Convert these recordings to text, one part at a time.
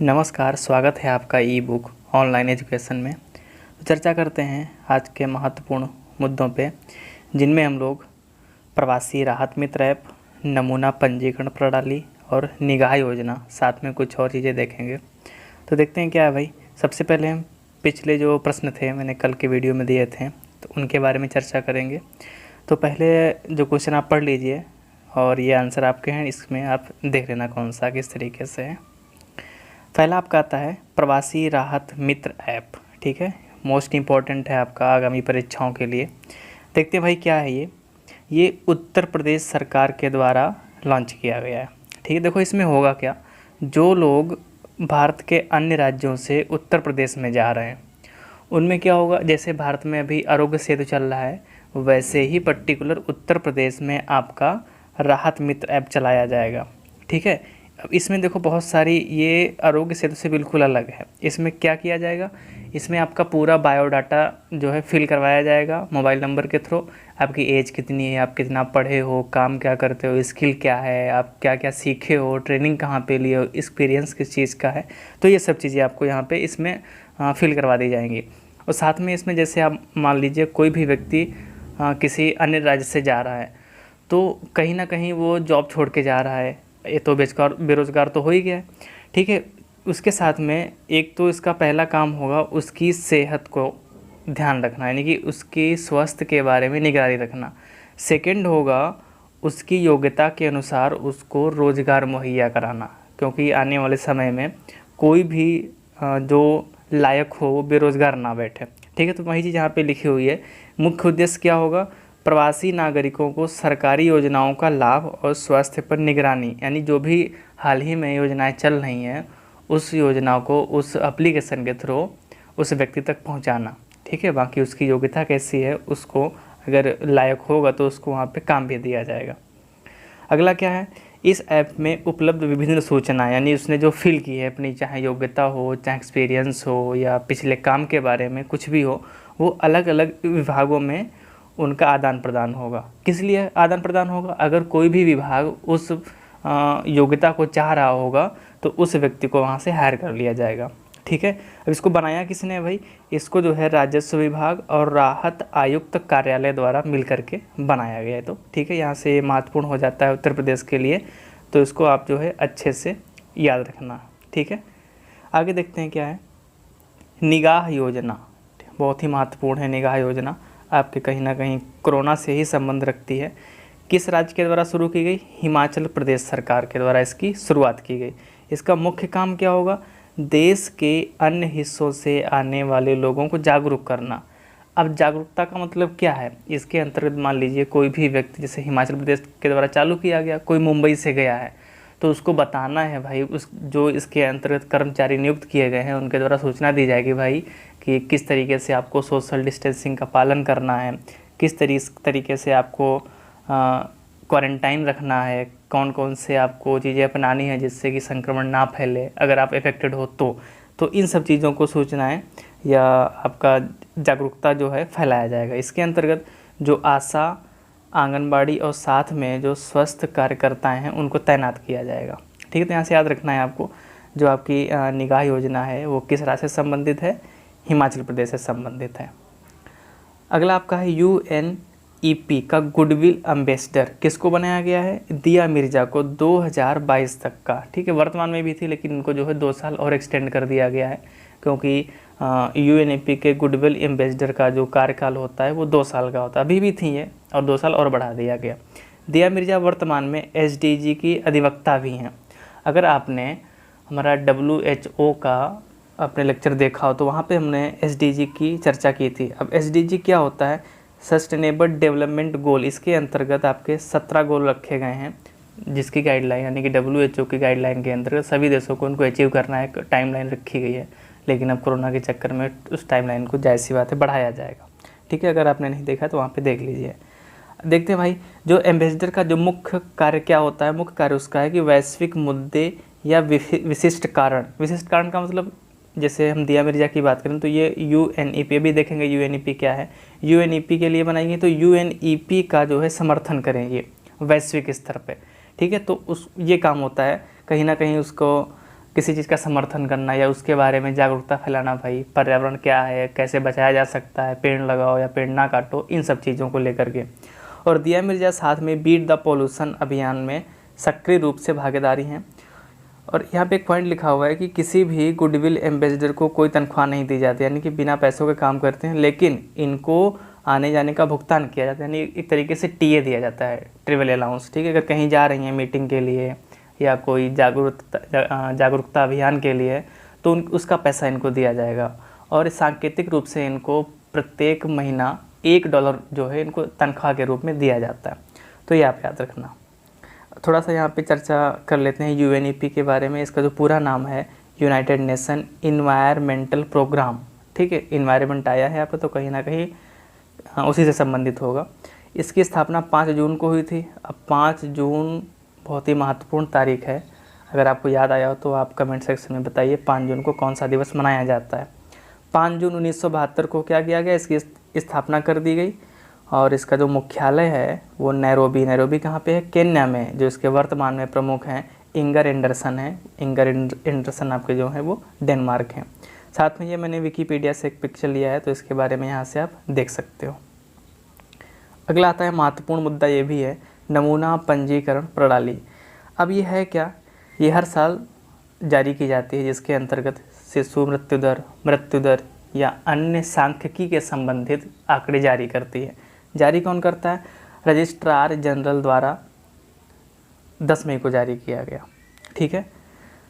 नमस्कार, स्वागत है आपका ई बुक ऑनलाइन एजुकेशन में। तो चर्चा करते हैं आज के महत्वपूर्ण मुद्दों पे, जिनमें हम लोग प्रवासी राहत मित्र ऐप, नमूना पंजीकरण प्रणाली और निगाह योजना, साथ में कुछ और चीज़ें देखेंगे। तो देखते हैं क्या है भाई। सबसे पहले हम पिछले जो प्रश्न थे मैंने कल के वीडियो में दिए थे, तो उनके बारे में चर्चा करेंगे। तो पहले जो क्वेश्चन आप पढ़ लीजिए और ये आंसर आपके हैं, इसमें आप देख लेना कौन सा किस तरीके से है। पहला आपका आता है प्रवासी राहत मित्र ऐप, ठीक है, मोस्ट इम्पॉर्टेंट है आपका आगामी परीक्षाओं के लिए। देखते हैं भाई क्या है ये उत्तर प्रदेश सरकार के द्वारा लॉन्च किया गया है, ठीक है। देखो इसमें होगा क्या, जो लोग भारत के अन्य राज्यों से उत्तर प्रदेश में जा रहे हैं उनमें क्या होगा, जैसे भारत में अभी आरोग्य सेतु चल रहा है, वैसे ही पर्टिकुलर उत्तर प्रदेश में आपका राहत मित्र ऐप चलाया जाएगा, ठीक है। अब इसमें देखो बहुत सारी, ये आरोग्य सेतु से बिल्कुल अलग है। इसमें क्या किया जाएगा, इसमें आपका पूरा बायोडाटा जो है फिल करवाया जाएगा मोबाइल नंबर के थ्रू। आपकी एज कितनी है, आप कितना पढ़े हो, काम क्या करते हो, स्किल क्या है, आप क्या क्या सीखे हो, ट्रेनिंग कहाँ पे लिए हो, एक्सपीरियंस किस चीज़ का है, तो ये सब चीज़ें आपको यहाँ पे इसमें फिल करवा दी जाएंगी। और साथ में इसमें जैसे आप मान लीजिए कोई भी व्यक्ति किसी अन्य राज्य से जा रहा है, तो कहीं ना कहीं वो जॉब छोड़ के जा रहा है, ये तो बेरोज़गार तो हो ही गया है, ठीक है। उसके साथ में एक तो इसका पहला काम होगा उसकी सेहत को ध्यान रखना, यानी कि उसकी स्वास्थ्य के बारे में निगरानी रखना। सेकंड होगा उसकी योग्यता के अनुसार उसको रोज़गार मुहैया कराना, क्योंकि आने वाले समय में कोई भी जो लायक हो वो बेरोज़गार ना बैठे, ठीक है। तो वही चीज़ यहाँ पे लिखी हुई है। मुख्य उद्देश्य क्या होगा, प्रवासी नागरिकों को सरकारी योजनाओं का लाभ और स्वास्थ्य पर निगरानी, यानी जो भी हाल ही में योजनाएं चल रही हैं उस योजना को उस एप्लीकेशन के थ्रू उस व्यक्ति तक पहुंचाना, ठीक है। बाकी उसकी योग्यता कैसी है, उसको अगर लायक होगा तो उसको वहां पे काम भी दिया जाएगा। अगला क्या है, इस ऐप में उपलब्ध विभिन्न सूचनाएं, यानी उसने जो फिल की है अपनी, चाहे योग्यता हो, चाहे एक्सपीरियंस हो, या पिछले काम के बारे में कुछ भी हो, वो अलग अलग विभागों में उनका आदान प्रदान होगा। किस लिए आदान प्रदान होगा, अगर कोई भी विभाग उस योग्यता को चाह रहा होगा तो उस व्यक्ति को वहाँ से हायर कर लिया जाएगा, ठीक है। अब इसको बनाया किसने है भाई, इसको जो है राजस्व विभाग और राहत आयुक्त कार्यालय द्वारा मिल करके बनाया गया है, तो ठीक है। यहाँ से ये महत्वपूर्ण हो जाता है उत्तर प्रदेश के लिए, तो इसको आप जो है अच्छे से याद रखना, ठीक है। आगे देखते हैं क्या है, निगाह योजना, बहुत ही महत्वपूर्ण है। निगाह योजना आपके कहीं ना कहीं कोरोना से ही संबंध रखती है। किस राज्य के द्वारा शुरू की गई, हिमाचल प्रदेश सरकार के द्वारा इसकी शुरुआत की गई। इसका मुख्य काम क्या होगा, देश के अन्य हिस्सों से आने वाले लोगों को जागरूक करना। अब जागरूकता का मतलब क्या है, इसके अंतर्गत मान लीजिए कोई भी व्यक्ति, जैसे हिमाचल प्रदेश के द्वारा चालू किया गया, कोई मुंबई से गया है, तो उसको बताना है भाई, उस जो इसके अंतर्गत कर्मचारी नियुक्त किए गए हैं उनके द्वारा सूचना दी जाएगी भाई कि किस तरीके से आपको सोशल डिस्टेंसिंग का पालन करना है, किस तरीके से आपको क्वारंटाइन रखना है, कौन कौन से आपको चीज़ें अपनानी है जिससे कि संक्रमण ना फैले अगर आप इफेक्टेड हो तो इन सब चीज़ों को सूचनाएं या आपका जागरूकता जो है फैलाया जाएगा। इसके अंतर्गत जो आशा, आंगनबाड़ी और साथ में जो स्वास्थ्य कार्यकर्ताएं हैं उनको तैनात किया जाएगा, ठीक है। तो यहाँ से याद रखना है आपको, जो आपकी निगाह योजना है वो किस राज्य से संबंधित है, हिमाचल प्रदेश से संबंधित है। अगला आपका है UNEP का गुडविल एम्बेसडर, किसको बनाया गया है, दिया मिर्जा को 2022 तक का, ठीक है। वर्तमान में भी थी लेकिन इनको जो है 2 साल और एक्सटेंड कर दिया गया है, क्योंकि UNEP के गुडविल एम्बेसडर का जो कार्यकाल होता है वो 2 साल का होता है। अभी भी थी ये और 2 साल और बढ़ा दिया गया। दिया मिर्जा वर्तमान में SDG की अधिवक्ता भी हैं। अगर आपने हमारा WHO का अपने लेक्चर देखा हो तो वहाँ पे हमने SDG की चर्चा की थी। अब SDG क्या होता है, सस्टेनेबल डेवलपमेंट गोल, इसके अंतर्गत आपके 17 गोल रखे गए हैं, जिसकी गाइडलाइन यानी कि WHO की गाइडलाइन के अंतर्गत सभी देशों को उनको अचीव करना है, टाइमलाइन रखी गई है। लेकिन अब कोरोना के चक्कर में उस टाइमलाइन को जायज़ सी बात है बढ़ाया जाएगा, ठीक है। अगर आपने नहीं देखा तो वहाँ पे देख लीजिए। देखते हैं भाई, जो एम्बेसडर का जो मुख्य कार्य क्या होता है, मुख्य कार्य उसका है कि वैश्विक मुद्दे या विशिष्ट कारण का मतलब, जैसे हम दिया मिर्जा की बात करें तो ये UNEP भी देखेंगे, UNEP क्या है। UNEP के लिए बनाएंगे तो UNEP का जो है समर्थन करेंगे वैश्विक स्तर पे, ठीक है। तो उस ये काम होता है कहीं ना कहीं उसको किसी चीज़ का समर्थन करना या उसके बारे में जागरूकता फैलाना, भाई पर्यावरण क्या है, कैसे बचाया जा सकता है, पेड़ लगाओ या पेड़ ना काटो, इन सब चीज़ों को लेकर के। और दिया मिर्जा साथ में बीट द पॉल्यूशन अभियान में सक्रिय रूप से भागीदारी हैं। और यहाँ पे एक पॉइंट लिखा हुआ है कि किसी भी गुडविल एम्बेसडर को कोई तनख्वाह नहीं दी जाती, यानी कि बिना पैसों के काम करते हैं, लेकिन इनको आने जाने का भुगतान किया जाता है, यानी एक तरीके से टीए दिया जाता है, ट्रेवल अलाउंस। ठीक है, अगर कहीं जा रही हैं मीटिंग के लिए या कोई जागरूकता अभियान के लिए, तो उसका पैसा इनको दिया जाएगा। और सांकेतिक रूप से इनको प्रत्येक महीना $1 जो है इनको तनख्वाह के रूप में दिया जाता है। तो ये आप याद रखना। थोड़ा सा यहाँ पे चर्चा कर लेते हैं यूएनईपी के बारे में। इसका जो पूरा नाम है यूनाइटेड नेशन इन्वायरमेंटल प्रोग्राम। ठीक है, इन्वायरमेंट आया है यहाँ पे तो कहीं ना कहीं उसी से संबंधित होगा। इसकी स्थापना 5 जून को हुई थी। अब 5 जून बहुत ही महत्वपूर्ण तारीख है, अगर आपको याद आया हो तो आप कमेंट सेक्शन में बताइए 5 जून को कौन सा दिवस मनाया जाता है। 5 जून 1972 को क्या किया गया, इसकी स्थापना कर दी गई। और इसका जो मुख्यालय है वो नैरोबी कहाँ पे है, केन्या में। जो इसके वर्तमान में प्रमुख हैं इंगर एंडरसन है। इंगर एंडरसन आपके जो हैं वो डेनमार्क हैं। साथ में ये मैंने विकीपीडिया से एक पिक्चर लिया है, तो इसके बारे में यहाँ से आप देख सकते हो। अगला आता है महत्वपूर्ण मुद्दा, ये भी है नमूना पंजीकरण प्रणाली। अब ये है क्या, ये हर साल जारी की जाती है, जिसके अंतर्गत शिशु मृत्यु दर या अन्य सांख्यिकी के संबंधित आंकड़े जारी करती है। जारी कौन करता है, रजिस्ट्रार जनरल द्वारा 10 मई को जारी किया गया। ठीक है,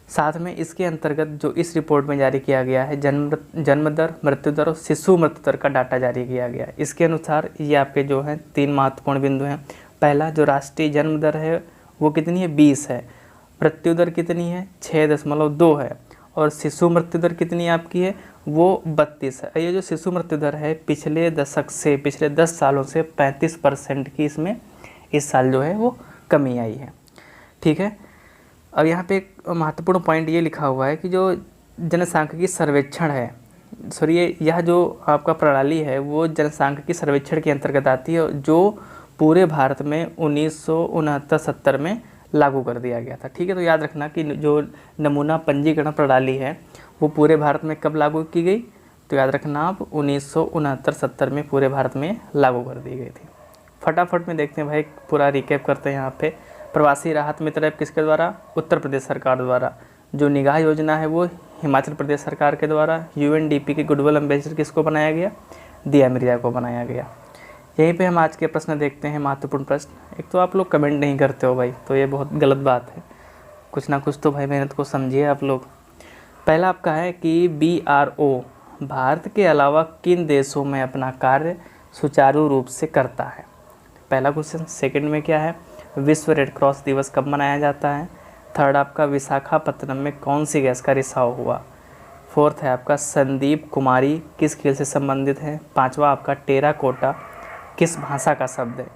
साथ में इसके अंतर्गत जो इस रिपोर्ट में जारी किया गया है जन्म दर, मृत्यु दर और शिशु मृत्यु दर का डाटा जारी किया गया। इसके अनुसार ये आपके जो हैं 3 महत्वपूर्ण बिंदु हैं। पहला, जो राष्ट्रीय जन्म दर है वो कितनी है, 20 है। मृत्यु दर कितनी है, 6.2 है। और शिशु मृत्यु दर कितनी आपकी है, वो 32 है। ये जो शिशु मृत्यु दर है पिछले 10 सालों से 35% की इसमें इस साल जो है वो कमी आई है। ठीक है, अब यहाँ पे एक महत्वपूर्ण पॉइंट ये लिखा हुआ है कि जो जनसांख्यिकी सर्वेक्षण है, यह जो आपका प्रणाली है वो जनसांख्यिकी सर्वेक्षण के अंतर्गत आती है, जो पूरे भारत में 1969-70 में लागू कर दिया गया था। ठीक है, तो याद रखना कि जो नमूना पंजीकरण प्रणाली है वो पूरे भारत में कब लागू की गई, तो याद रखना आप 1969-70 में पूरे भारत में लागू कर दी गई थी। फटाफट में देखते हैं भाई, पूरा रिकैप करते हैं यहाँ पे। प्रवासी राहत मित्र ऐप किसके द्वारा, उत्तर प्रदेश सरकार द्वारा। जो निगाह योजना है वो हिमाचल प्रदेश सरकार के द्वारा। यूएनडीपी के गुडविल एम्बेसडर किसको बनाया गया, दिया मिर्जा को बनाया गया। यहीं पे हम आज के प्रश्न देखते हैं, महत्वपूर्ण प्रश्न। एक तो आप लोग कमेंट नहीं करते हो भाई, तो ये बहुत गलत बात है। कुछ ना कुछ तो भाई मेहनत को समझिए आप लोग। पहला आपका है कि BRO भारत के अलावा किन देशों में अपना कार्य सुचारू रूप से करता है, पहला क्वेश्चन। सेकंड में क्या है, विश्व रेड क्रॉस दिवस कब मनाया जाता है। थर्ड आपका विशाखापत्तनम में कौन सी गैस का रिसाव हुआ। फोर्थ है आपका संदीप कुमारी किस खेल से संबंधित है। पांचवा आपका टेराकोटा किस भाषा का शब्द है।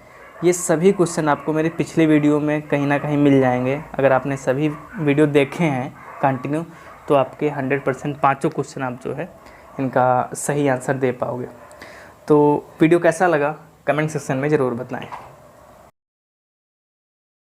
ये सभी क्वेश्चन आपको मेरी पिछली वीडियो में कहीं ना कहीं मिल जाएंगे। अगर आपने सभी वीडियो देखे हैं कंटिन्यू, तो आपके 100% 5 क्वेश्चन आप जो है इनका सही आंसर दे पाओगे। तो वीडियो कैसा लगा कमेंट सेक्शन में ज़रूर बताएं।